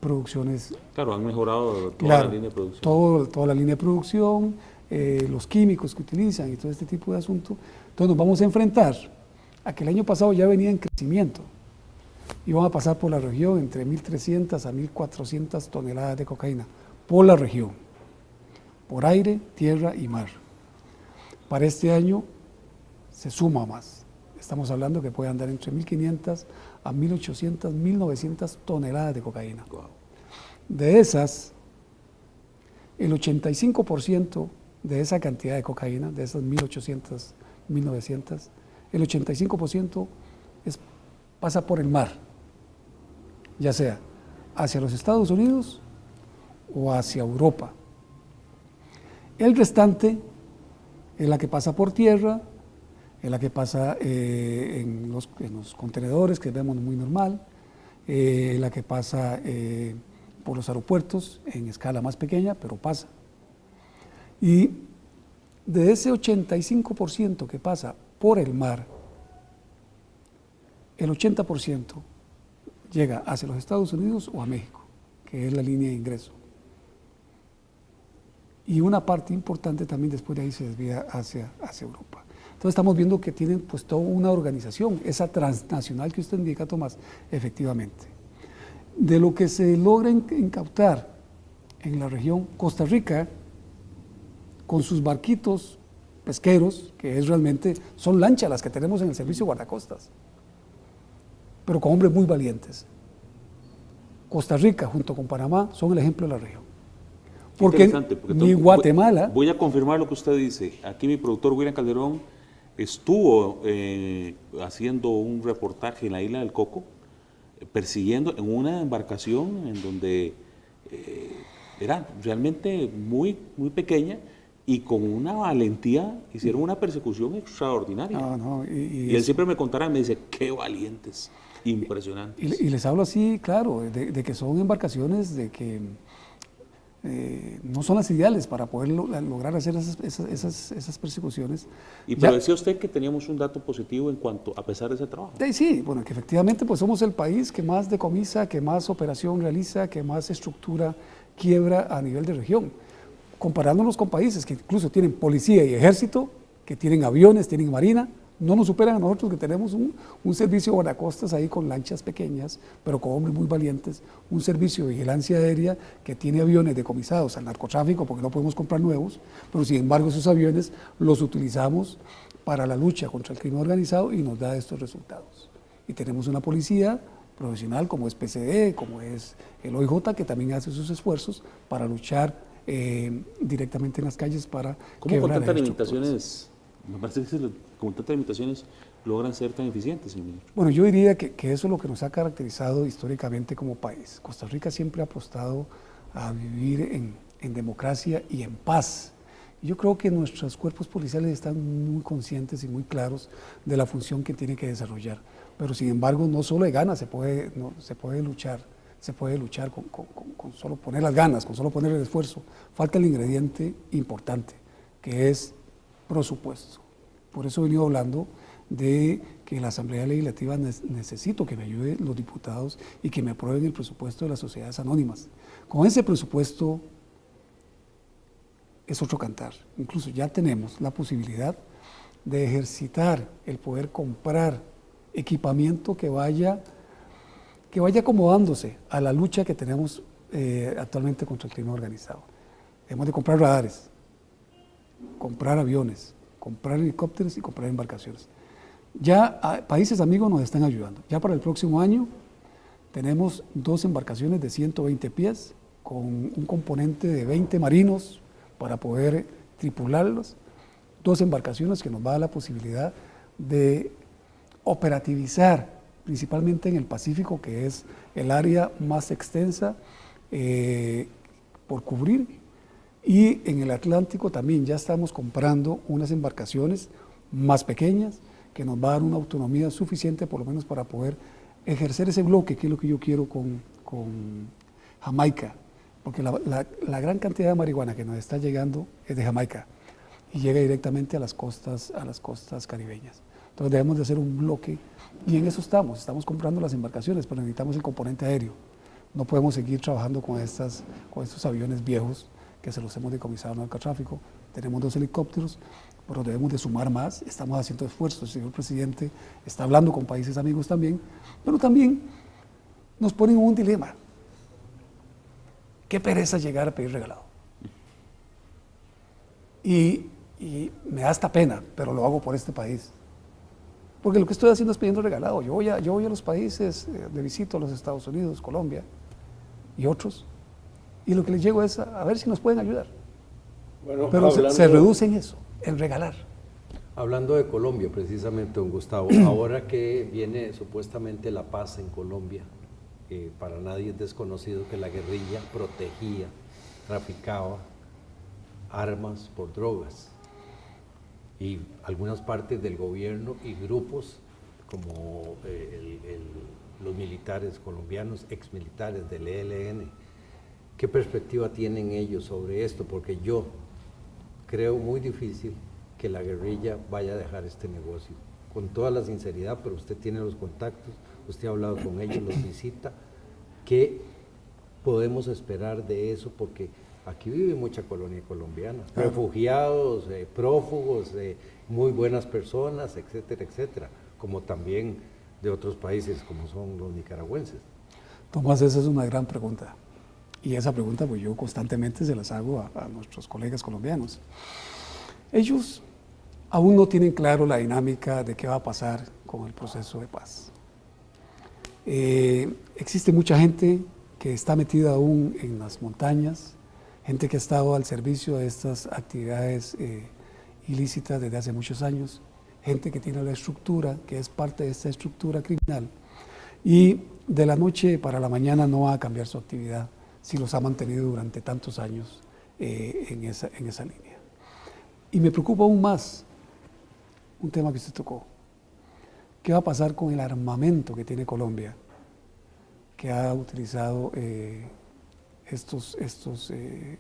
producciones. Claro, han mejorado toda la línea de producción. Toda la línea de producción, los químicos que utilizan y todo este tipo de asuntos. Entonces nos vamos a enfrentar a que el año pasado ya venía en crecimiento y van a pasar por la región entre 1.300 a 1.400 toneladas de cocaína por la región, por aire, tierra y mar. Para este año se suma más. Estamos hablando que puede andar entre 1.500 a 1.800, 1.900 toneladas de cocaína. Wow. De esas, el 85% de esa cantidad de cocaína, de esas 1.800, 1.900, el 85% pasa por el mar, ya sea hacia los Estados Unidos o hacia Europa. El restante es la que pasa por tierra, es la que pasa en los contenedores, que vemos muy normal, la que pasa por los aeropuertos en escala más pequeña, pero pasa. Y de ese 85% que pasa por el mar, el 80% llega hacia los Estados Unidos o a México, que es la línea de ingreso. Y una parte importante también después de ahí se desvía hacia Europa. Entonces estamos viendo que tienen pues toda una organización, esa transnacional que usted indica, Tomás, efectivamente. De lo que se logra incautar en la región, Costa Rica, con sus barquitos pesqueros, que es realmente, son lanchas las que tenemos en el servicio guardacostas, pero con hombres muy valientes. Costa Rica junto con Panamá son el ejemplo de la región. Porque ni Guatemala... Voy a confirmar lo que usted dice. Aquí mi productor William Calderón estuvo haciendo un reportaje en la isla del Coco, persiguiendo en una embarcación en donde era realmente muy, muy pequeña y con una valentía hicieron una persecución extraordinaria. Y él siempre me contará, me dice, qué valientes, impresionantes. Y les hablo así, claro, de que son embarcaciones de que no son las ideales para poder lograr hacer esas persecuciones. Pero decía usted que teníamos un dato positivo en cuanto, a pesar de ese trabajo. Sí, bueno, que efectivamente pues somos el país que más decomisa, que más operación realiza, que más estructura quiebra a nivel de región, comparándonos con países que incluso tienen policía y ejército, que tienen aviones, tienen marina. No nos superan a nosotros, que tenemos un servicio guardacostas ahí con lanchas pequeñas, pero con hombres muy valientes, un servicio de vigilancia aérea que tiene aviones decomisados al narcotráfico porque no podemos comprar nuevos, pero sin embargo esos aviones los utilizamos para la lucha contra el crimen organizado y nos da estos resultados. Y tenemos una policía profesional como es PCD, como es el OIJ, que también hace sus esfuerzos para luchar directamente en las calles para ¿Cómo con tantas limitaciones? Me parece que con tantas limitaciones logran ser tan eficientes, señor ministro. Bueno, yo diría que eso es lo que nos ha caracterizado históricamente como país. Costa Rica siempre ha apostado a vivir en democracia y en paz. Yo creo que nuestros cuerpos policiales están muy conscientes y muy claros de la función que tienen que desarrollar. Pero sin embargo, no solo de ganas se puede luchar. Se puede luchar con solo poner las ganas, con solo poner el esfuerzo. Falta el ingrediente importante, que es presupuesto. Por eso he venido hablando de que la Asamblea Legislativa necesito que me ayuden los diputados y que me aprueben el presupuesto de las sociedades anónimas. Con ese presupuesto es otro cantar. Incluso ya tenemos la posibilidad de ejercitar el poder comprar equipamiento que vaya acomodándose a la lucha que tenemos actualmente contra el crimen organizado. Hemos de comprar radares, comprar aviones, comprar helicópteros y comprar embarcaciones. Ya países amigos nos están ayudando. Ya para el próximo año tenemos 2 embarcaciones de 120 pies con un componente de 20 marinos para poder tripularlos, 2 embarcaciones que nos va a dar la posibilidad de operativizar, principalmente en el Pacífico, que es el área más extensa por cubrir, y en el Atlántico también ya estamos comprando unas embarcaciones más pequeñas que nos va a dar una autonomía suficiente por lo menos para poder ejercer ese bloque, que es lo que yo quiero con Jamaica, porque la gran cantidad de marihuana que nos está llegando es de Jamaica y llega directamente a las costas caribeñas. Entonces debemos de hacer un bloque y en eso estamos comprando las embarcaciones, pero necesitamos el componente aéreo. No podemos seguir trabajando con estos aviones viejos que se los hemos decomisado al narcotráfico. Tenemos 2 helicópteros, pero debemos de sumar más. Estamos haciendo esfuerzos. El señor presidente está hablando con países amigos también, pero también nos ponen en un dilema. Qué pereza llegar a pedir regalado. Y me da hasta pena, pero lo hago por este país. Porque lo que estoy haciendo es pidiendo regalado. Yo voy a los países de visita, a los Estados Unidos, Colombia y otros, y lo que les llego es a ver si nos pueden ayudar. Bueno, pero se reduce en eso, en regalar. Hablando de Colombia, precisamente, don Gustavo, ahora que viene supuestamente la paz en Colombia, para nadie es desconocido que la guerrilla protegía, traficaba armas por drogas. Y algunas partes del gobierno y grupos como los militares colombianos, exmilitares del ELN, ¿qué perspectiva tienen ellos sobre esto? Porque yo creo muy difícil que la guerrilla vaya a dejar este negocio, con toda la sinceridad, pero usted tiene los contactos, usted ha hablado con ellos, los visita. ¿Qué podemos esperar de eso? Porque aquí vive mucha colonia colombiana, refugiados, prófugos, muy buenas personas, etcétera, etcétera, como también de otros países como son los nicaragüenses. Tomás, esa es una gran pregunta. Y esa pregunta pues yo constantemente se las hago a nuestros colegas colombianos. Ellos aún no tienen claro la dinámica de qué va a pasar con el proceso de paz. Existe mucha gente que está metida aún en las montañas, gente que ha estado al servicio de estas actividades ilícitas desde hace muchos años, gente que tiene la estructura, que es parte de esta estructura criminal, y de la noche para la mañana no va a cambiar su actividad si los ha mantenido durante tantos años en esa línea. Y me preocupa aún más un tema que usted tocó. ¿Qué va a pasar con el armamento que tiene Colombia, que ha utilizado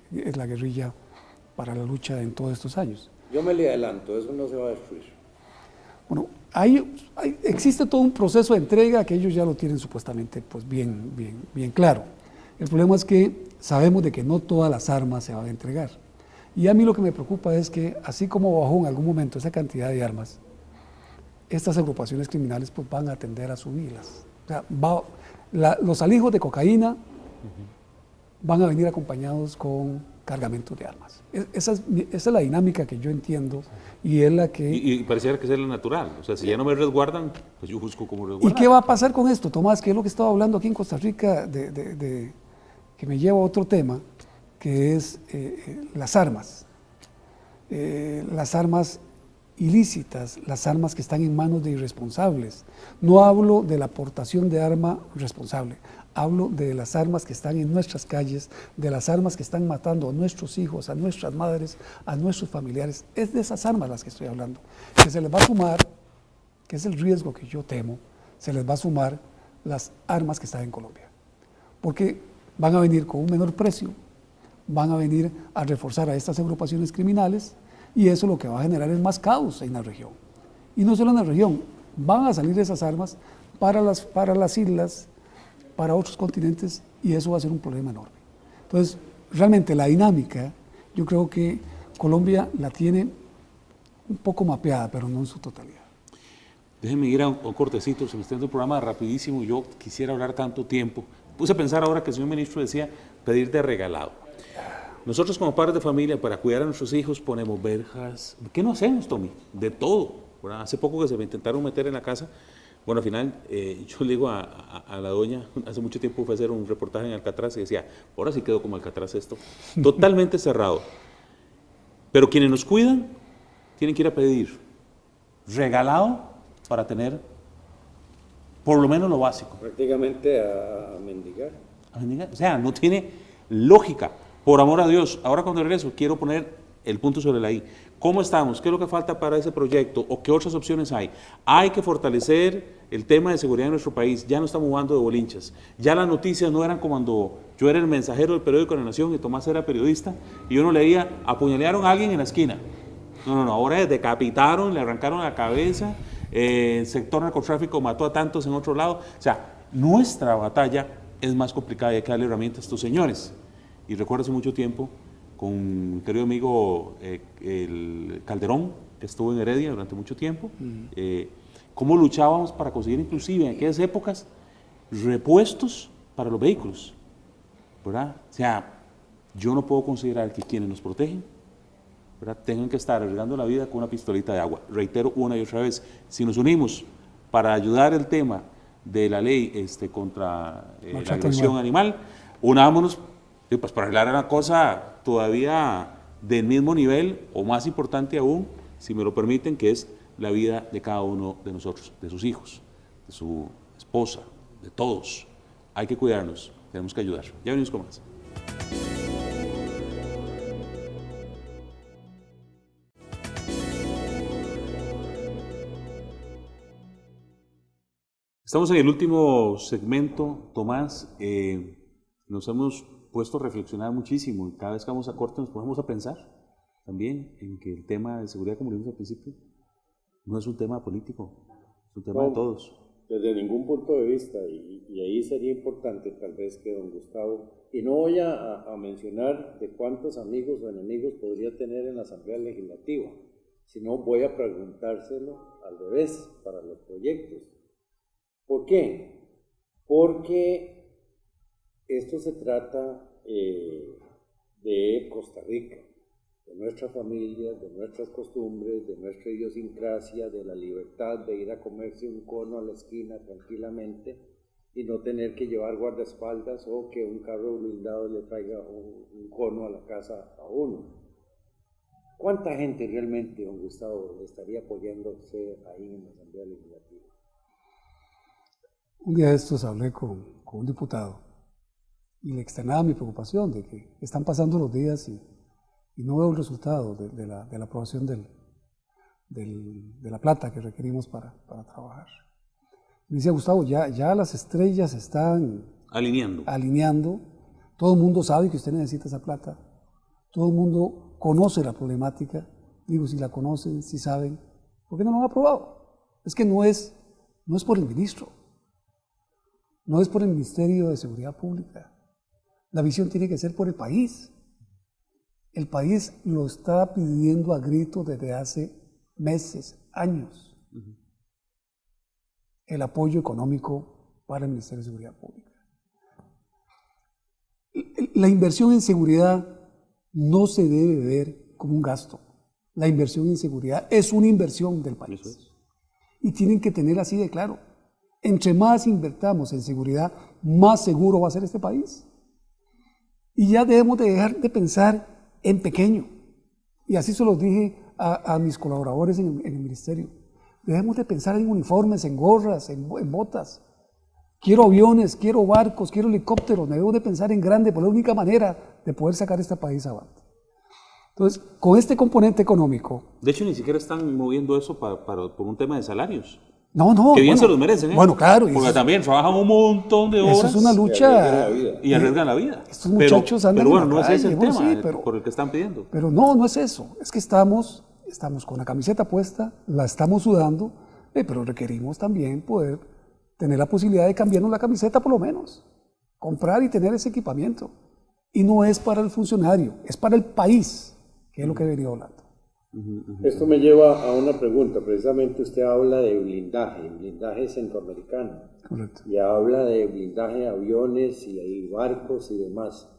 la guerrilla para la lucha en todos estos años? Yo me le adelanto, eso no se va a destruir. Bueno, existe todo un proceso de entrega que ellos ya lo tienen supuestamente pues bien claro. El problema es que sabemos de que no todas las armas se van a entregar. Y a mí lo que me preocupa es que así como bajó en algún momento esa cantidad de armas, estas agrupaciones criminales pues van a tender a subirlas. O sea, los alijos de cocaína van a venir acompañados con cargamentos de armas. Esa es la dinámica que yo entiendo y es la que... Y pareciera que es la natural. O sea, si ya no me resguardan, pues yo busco cómo resguardar. ¿Y qué va a pasar con esto, Tomás? Que es lo que estaba hablando aquí en Costa Rica, que me lleva a otro tema, que es las armas. Las armas ilícitas, las armas que están en manos de irresponsables. No hablo de la aportación de arma responsable, hablo de las armas que están en nuestras calles, de las armas que están matando a nuestros hijos, a nuestras madres, a nuestros familiares. Es de esas armas las que estoy hablando. Que se les va a sumar, que es el riesgo que yo temo, se les va a sumar las armas que están en Colombia. Porque van a venir con un menor precio, van a venir a reforzar a estas agrupaciones criminales, y eso lo que va a generar es más caos en la región. Y no solo en la región, van a salir esas armas para las islas, para otros continentes, y eso va a ser un problema enorme. Entonces, realmente la dinámica, yo creo que Colombia la tiene un poco mapeada, pero no en su totalidad. Déjenme ir a un cortecito, se me está dando el programa rapidísimo, yo quisiera hablar tanto tiempo. Puse a pensar ahora que el señor ministro decía pedir de regalado. Nosotros como padres de familia, para cuidar a nuestros hijos, ponemos verjas. ¿Qué no hacemos, Tommy? De todo, ¿verdad? Hace poco que se me intentaron meter en la casa, Bueno, al final, yo le digo a la doña, hace mucho tiempo fue a hacer un reportaje en Alcatraz y decía, ahora sí quedó como Alcatraz esto, totalmente cerrado. Pero quienes nos cuidan tienen que ir a pedir regalado para tener por lo menos lo básico. Prácticamente a mendigar. O sea, no tiene lógica. Por amor a Dios, ahora cuando regreso quiero poner el punto sobre la I. ¿Cómo estamos? ¿Qué es lo que falta para ese proyecto? ¿O qué otras opciones hay? Hay que fortalecer el tema de seguridad en nuestro país. Ya no estamos jugando de bolinchas. Ya las noticias no eran como cuando yo era el mensajero del periódico La Nación y Tomás era periodista y uno leía, apuñalearon a alguien en la esquina. No, ahora decapitaron, le arrancaron la cabeza, el sector narcotráfico mató a tantos en otro lado. O sea, nuestra batalla es más complicada y hay que darle herramientas a estos señores. Y recuerdo hace mucho tiempo con mi querido amigo el Calderón, que estuvo en Heredia durante mucho tiempo, cómo luchábamos para conseguir inclusive en aquellas épocas repuestos para los vehículos, ¿verdad? O sea, yo no puedo considerar que quienes nos protegen, ¿verdad?, tengan que estar arriesgando la vida con una pistolita de agua. Reitero una y otra vez, si nos unimos para ayudar el tema de la ley contra la agresión animal, unámonos pues para arreglar una cosa todavía del mismo nivel o más importante aún, si me lo permiten, que es la vida de cada uno de nosotros, de sus hijos, de su esposa, de todos. Hay que cuidarnos, tenemos que ayudar. Ya venimos con más. Estamos en el último segmento, Tomás. Nos hemos puesto a reflexionar muchísimo y cada vez que vamos a corte nos ponemos a pensar también en que el tema de seguridad, como dijimos al principio, no es un tema político, es un tema de todos. Desde ningún punto de vista, y ahí sería importante tal vez que don Gustavo, y no voy a mencionar de cuántos amigos o enemigos podría tener en la Asamblea Legislativa, sino voy a preguntárselo al revés para los proyectos. ¿Por qué? Porque esto se trata de Costa Rica, de nuestras familias, de nuestras costumbres, de nuestra idiosincrasia, de la libertad de ir a comerse un cono a la esquina tranquilamente y no tener que llevar guardaespaldas o que un carro blindado le traiga un cono a la casa a uno. ¿Cuánta gente realmente, don Gustavo, le estaría apoyándose ahí en la Asamblea Legislativa? Un día de estos hablé con un diputado y le externaba mi preocupación de que están pasando los días y no veo el resultado de la aprobación de la plata que requerimos para trabajar. Me decía, Gustavo, ya las estrellas están alineando, todo el mundo sabe que usted necesita esa plata, todo el mundo conoce la problemática, digo, si la conocen, si saben, ¿por qué no lo han aprobado? Es que no es por el ministro, no es por el Ministerio de Seguridad Pública. La visión tiene que ser por el país. El país lo está pidiendo a gritos desde hace meses, años. El apoyo económico para el Ministerio de Seguridad Pública. La inversión en seguridad no se debe ver como un gasto. La inversión en seguridad es una inversión del país. Y tienen que tener así de claro. Entre más invertamos en seguridad, más seguro va a ser este país. Y ya debemos de dejar de pensar en pequeño. Y así se los dije a mis colaboradores en el ministerio. Debemos de pensar en uniformes, en gorras, en botas. Quiero aviones, quiero barcos, quiero helicópteros. Debemos de pensar en grande, por la única manera de poder sacar este país adelante. Entonces, con este componente económico... De hecho, ni siquiera están moviendo eso por un tema de salarios. No, que bien se los merecen, ¿eh? Bueno, claro. Porque también trabajan un montón de horas. Eso es una lucha. Y arriesgan la vida. Estos muchachos andan pero bueno, en la no calle, es ese el tema sí, por el que están pidiendo. Pero no es eso. Es que estamos con la camiseta puesta, la estamos sudando, pero requerimos también poder tener la posibilidad de cambiarnos la camiseta por lo menos. Comprar y tener ese equipamiento. Y no es para el funcionario, es para el país, que es lo que he venido hablando. Esto me lleva a una pregunta. Precisamente usted habla de blindaje centroamericano. Correcto. Y habla de blindaje de aviones y hay barcos y demás.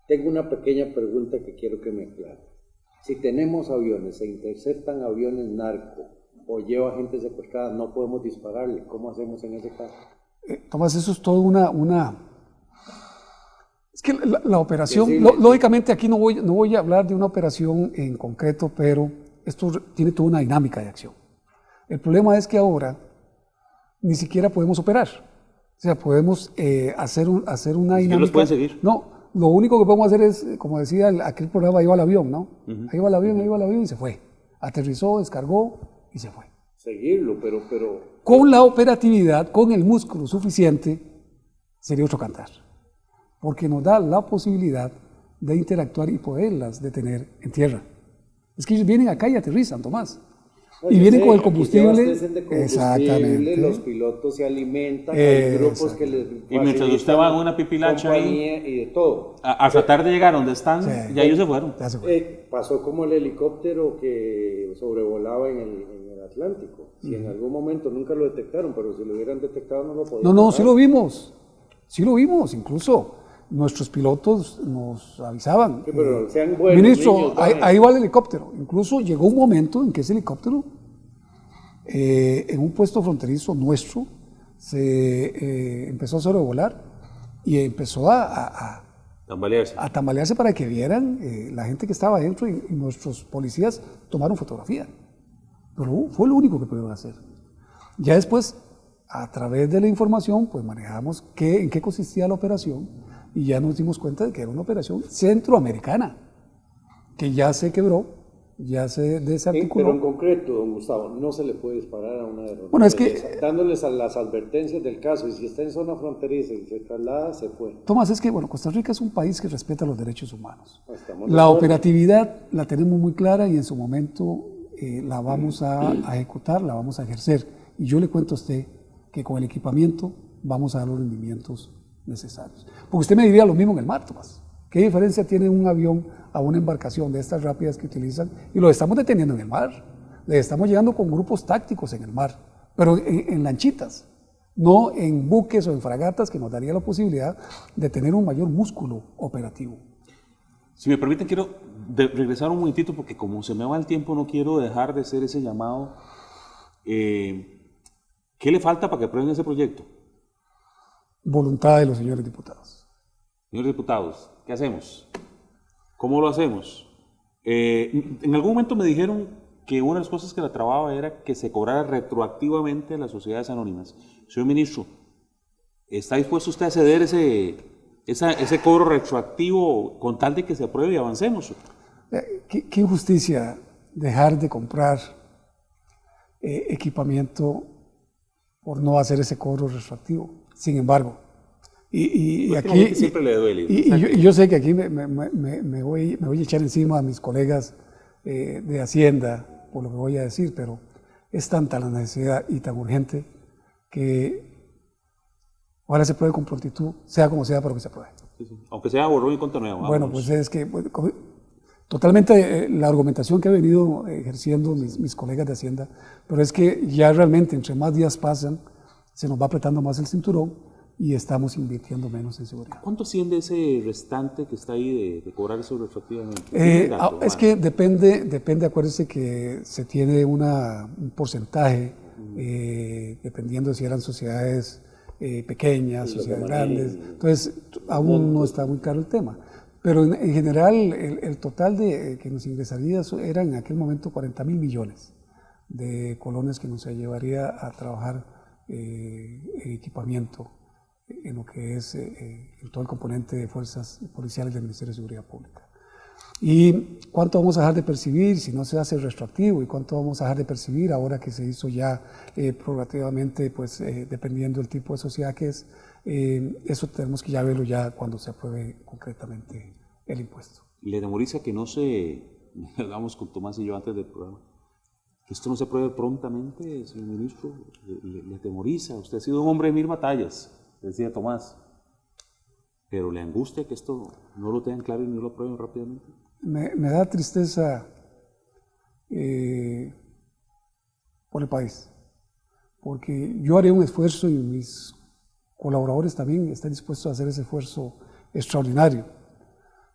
Tengo una pequeña pregunta que quiero que me aclare. Si tenemos aviones, se interceptan aviones narco o lleva gente secuestrada, no podemos dispararle. ¿Cómo hacemos en ese caso? Tomás, eso es todo Es que la operación, Sí, lógicamente aquí no voy a hablar de una operación en concreto, pero esto tiene toda una dinámica de acción. El problema es que ahora ni siquiera podemos operar. O sea, podemos hacer una dinámica. los pueden seguir? No, lo único que podemos hacer es, como decía aquel programa, ahí va el avión, ¿no? Ahí va el avión y se fue. Aterrizó, descargó y se fue. Seguirlo, pero Con la operatividad, con el músculo suficiente, sería otro cantar. Porque nos da la posibilidad de interactuar y poderlas detener en tierra. Es que ellos vienen acá y aterrizan, Tomás. Y vienen con el combustible. Exactamente. Los pilotos se alimentan, hay grupos que les Y mientras usted va en una pipilacha ahí, y de todo. a tratar de llegar donde están, Sí. ya ellos se fueron. Ya se fue. Pasó como el helicóptero que sobrevolaba en el Atlántico. Si en algún momento nunca lo detectaron, pero si lo hubieran detectado no lo podían. No, sí lo vimos. Sí lo vimos. Incluso nuestros pilotos nos avisaban. Sí, pero sean buenos, Ministro, niños, ahí va el helicóptero. Incluso llegó un momento en que ese helicóptero, en un puesto fronterizo nuestro, se empezó a sobrevolar y empezó a tambalearse para que vieran la gente que estaba adentro y nuestros policías tomaron fotografía. Pero fue lo único que pudieron hacer. Ya después, a través de la información, pues manejamos en qué consistía la operación y ya nos dimos cuenta de que era una operación centroamericana, que ya se quebró, ya se desarticuló. Pero en concreto, don Gustavo, no se le puede disparar a una aeronave. Bueno, es que dándoles a las advertencias del caso, y si está en zona fronteriza y se traslada, se fue. Tomás, es que Costa Rica es un país que respeta los derechos humanos. Estamos La operatividad la tenemos muy clara y en su momento la vamos a ejecutar, la vamos a ejercer. Y yo le cuento a usted que con el equipamiento vamos a dar los rendimientos necesarios. Porque usted me diría lo mismo en el mar, Tomás. ¿Qué diferencia tiene un avión a una embarcación de estas rápidas que utilizan? Y lo estamos deteniendo en el mar. Le estamos llegando con grupos tácticos en el mar, pero en lanchitas, no en buques o en fragatas, que nos daría la posibilidad de tener un mayor músculo operativo. Si me permiten, quiero regresar un momentito porque como se me va el tiempo no quiero dejar de hacer ese llamado. ¿Qué le falta para que aprueben ese proyecto? Voluntad de los señores diputados. Señores diputados, ¿qué hacemos? ¿Cómo lo hacemos? En algún momento me dijeron que una de las cosas que la trababa era que se cobrara retroactivamente a las sociedades anónimas. Señor ministro, ¿está dispuesto usted a ceder ese cobro retroactivo con tal de que se apruebe y avancemos? Qué injusticia dejar de comprar equipamiento por no hacer ese cobro retroactivo. Sin embargo, y aquí siempre le duele. Y yo sé que aquí me voy a echar encima a mis colegas de Hacienda por lo que voy a decir, pero es tanta la necesidad y tan urgente que ahora se pruebe con prontitud, sea como sea, pero que se pruebe. Sí. Aunque sea borrón y cuenta nueva. Bueno, pues es que totalmente la argumentación que han venido ejerciendo mis colegas de Hacienda, pero es que ya realmente entre más días pasan, se nos va apretando más el cinturón y estamos invirtiendo menos en seguridad. ¿Cuánto asciende ese restante que está ahí de cobrar eso retroactivamente? Es que depende, acuérdese que se tiene un porcentaje, dependiendo de si eran sociedades pequeñas, sociedades grandes, entonces aún no está muy claro el tema. Pero en general el total que nos ingresaría eran en aquel momento 40.000 millones de colones que nos llevaría a trabajar en equipamiento en lo que es en todo el componente de fuerzas policiales del Ministerio de Seguridad Pública. ¿Y cuánto vamos a dejar de percibir si no se hace retroactivo? ¿Y cuánto vamos a dejar de percibir ahora que se hizo ya progresivamente, pues dependiendo del tipo de sociedad que es? Eso tenemos que ya verlo ya cuando se apruebe concretamente el impuesto. ¿Le demoriza que no se, hagamos con Tomás y yo antes del programa, que esto no se apruebe prontamente, señor ministro? ¿Le atemoriza? Usted ha sido un hombre de 1000 batallas, decía Tomás, pero ¿le angustia que esto no lo tengan claro y no lo aprueben rápidamente? Me da tristeza por el país, porque yo haré un esfuerzo y mis colaboradores también están dispuestos a hacer ese esfuerzo extraordinario.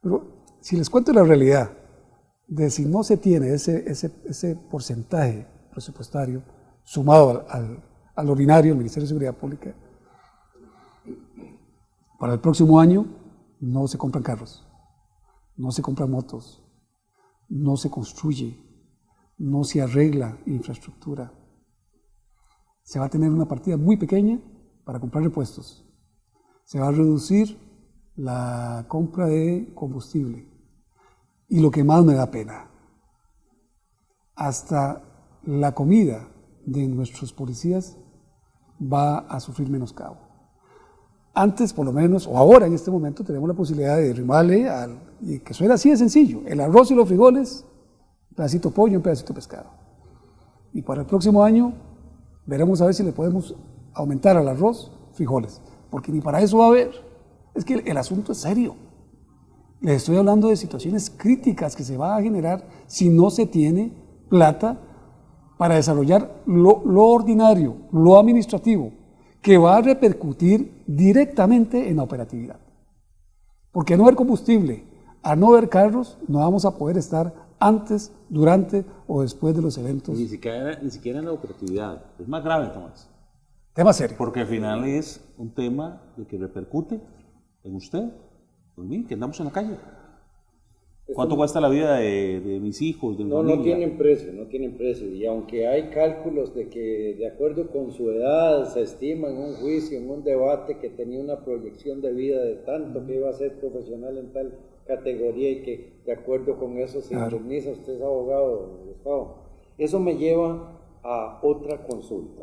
Pero si les cuento la realidad de si no se tiene ese porcentaje presupuestario, sumado al ordinario, el Ministerio de Seguridad Pública, para el próximo año no se compran carros, no se compran motos, no se construye, no se arregla infraestructura. Se va a tener una partida muy pequeña para comprar repuestos. Se va a reducir la compra de combustible. Y lo que más me da pena, hasta la comida de nuestros policías va a sufrir menoscabo. Antes, por lo menos, o ahora en este momento, tenemos la posibilidad de rimarle, y que suena así de sencillo, el arroz y los frijoles, un pedacito de pollo, un pedacito de pescado. Y para el próximo año veremos a ver si le podemos aumentar al arroz frijoles, porque ni para eso va a haber. Es que el asunto es serio. Les estoy hablando de situaciones críticas que se van a generar si no se tiene plata para desarrollar lo ordinario, lo administrativo, que va a repercutir directamente en la operatividad. Porque a no haber combustible, a no haber carros, no vamos a poder estar antes, durante o después de los eventos. Ni siquiera en la operatividad. Es más grave, Tomás. Tema serio. Porque al final es un tema de que repercute en usted, en mí, que andamos en la calle. ¿Cuánto cuesta la vida de mis hijos, de mi familia? No tienen precio, no tienen precio. Y aunque hay cálculos de que de acuerdo con su edad se estima en un juicio, en un debate, que tenía una proyección de vida de tanto, que iba a ser profesional en tal categoría y que de acuerdo con eso se indemniza, usted es abogado, Gustavo. Eso me lleva a otra consulta.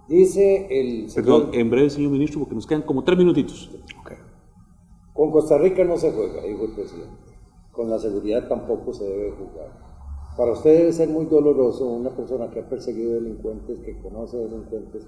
Dice el señor... Perdón, en breve, señor ministro, porque nos quedan como 3 minutitos. Okay. Con Costa Rica no se juega, dijo el presidente. Con la seguridad tampoco se debe jugar. Para usted debe ser muy doloroso una persona que ha perseguido delincuentes, que conoce delincuentes,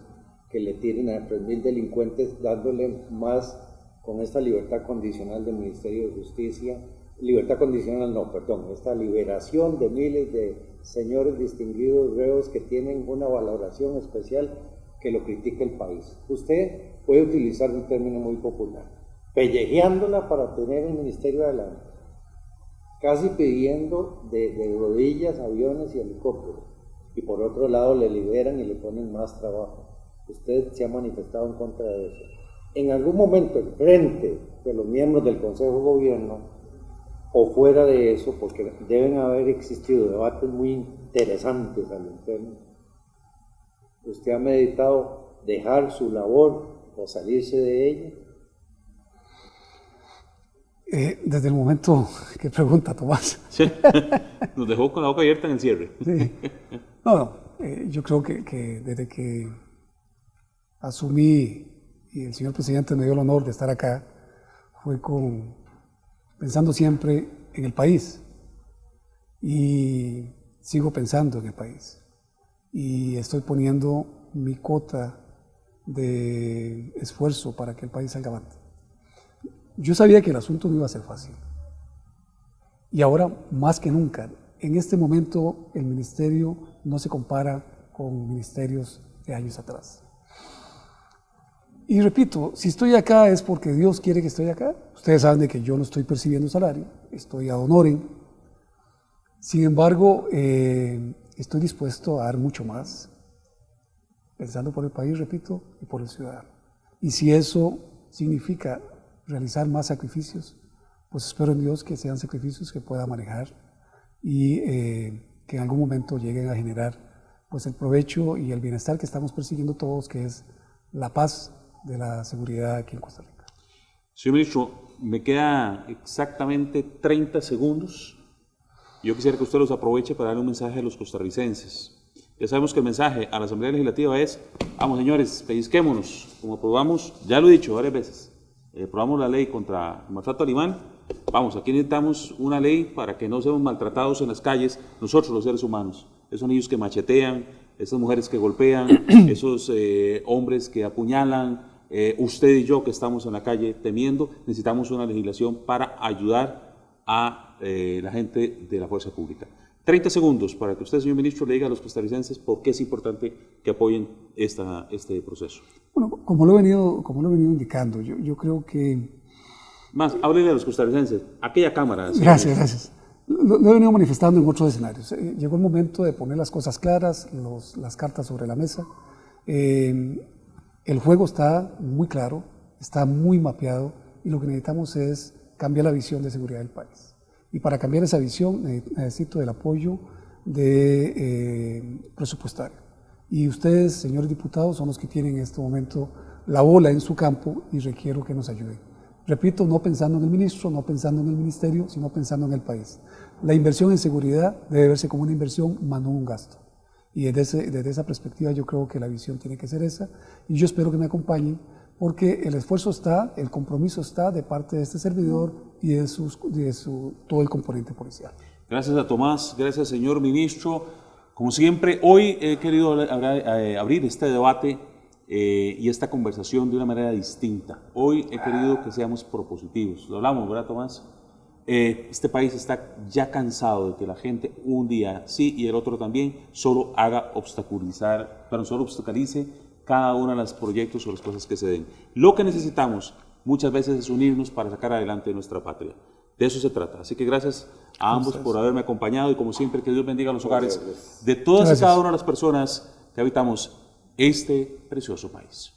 que le tiren a 3.000 delincuentes, dándole más con esta libertad condicional del Ministerio de Justicia. Libertad condicional no, perdón, esta liberación de miles de señores distinguidos reos que tienen una valoración especial, que lo critica el país. Usted puede utilizar un término muy popular, pellejeándola para tener el ministerio adelante, casi pidiendo de rodillas aviones y helicópteros, y por otro lado le liberan y le ponen más trabajo. Usted se ha manifestado en contra de eso. En algún momento, en frente de los miembros del Consejo de Gobierno, o fuera de eso, porque deben haber existido debates muy interesantes al interno, ¿usted ha meditado dejar su labor o salirse de ella? Desde el momento que pregunta Tomás. Sí. Nos dejó con la boca abierta en el cierre. Sí. No, yo creo que desde que asumí y el señor presidente me dio el honor de estar acá, fue pensando siempre en el país, y sigo pensando en el país. Y estoy poniendo mi cuota de esfuerzo para que el país salga avante. Yo sabía que el asunto no iba a ser fácil. Y ahora, más que nunca, en este momento el ministerio no se compara con ministerios de años atrás. Y repito, si estoy acá es porque Dios quiere que estoy acá. Ustedes saben de que yo no estoy percibiendo salario, estoy ad honorem. Sin embargo, estoy dispuesto a dar mucho más, pensando por el país, repito, y por el ciudadano. Y si eso significa realizar más sacrificios, pues espero en Dios que sean sacrificios que pueda manejar y que en algún momento lleguen a generar pues el provecho y el bienestar que estamos persiguiendo todos, que es la paz de la seguridad aquí en Costa Rica. Señor ministro, me queda exactamente 30 segundos. Yo quisiera que usted los aproveche para darle un mensaje a los costarricenses. Ya sabemos que el mensaje a la Asamblea Legislativa es: vamos señores, pellizquémonos, como aprobamos, ya lo he dicho varias veces, aprobamos la ley contra el maltrato animal. Vamos, aquí necesitamos una ley para que no seamos maltratados en las calles, nosotros los seres humanos, esos niños que machetean, esas mujeres que golpean, esos hombres que apuñalan, usted y yo que estamos en la calle temiendo. Necesitamos una legislación para ayudar a la gente de la fuerza pública. 30 segundos para que usted, señor ministro, le diga a los costarricenses por qué es importante que apoyen este proceso. Bueno, como lo he venido indicando, yo creo que... Más, háblele a los costarricenses, aquella cámara. Gracias. Lo he venido manifestando en otros escenarios. Llegó el momento de poner las cosas claras, las cartas sobre la mesa. El juego está muy claro, está muy mapeado y lo que necesitamos es cambiar la visión de seguridad del país. Y para cambiar esa visión necesito del apoyo presupuestario. Y ustedes, señores diputados, son los que tienen en este momento la bola en su campo y requiero que nos ayuden. Repito, no pensando en el ministro, no pensando en el ministerio, sino pensando en el país. La inversión en seguridad debe verse como una inversión, más no un gasto. Y desde esa perspectiva yo creo que la visión tiene que ser esa. Y yo espero que me acompañen porque el esfuerzo está, el compromiso está de parte de este servidor y de todo el componente policial. Gracias a Tomás, gracias señor ministro. Como siempre, hoy he querido abrir este debate y esta conversación de una manera distinta. Hoy he querido que seamos propositivos. Lo hablamos, ¿verdad, Tomás? Este país está ya cansado de que la gente un día sí y el otro también solo obstaculice cada uno de los proyectos o las cosas que se den. Lo que necesitamos muchas veces es unirnos para sacar adelante nuestra patria. De eso se trata. Así que gracias a ambos por haberme acompañado y como siempre que Dios bendiga los hogares de todas y cada una de las personas que habitamos este precioso país.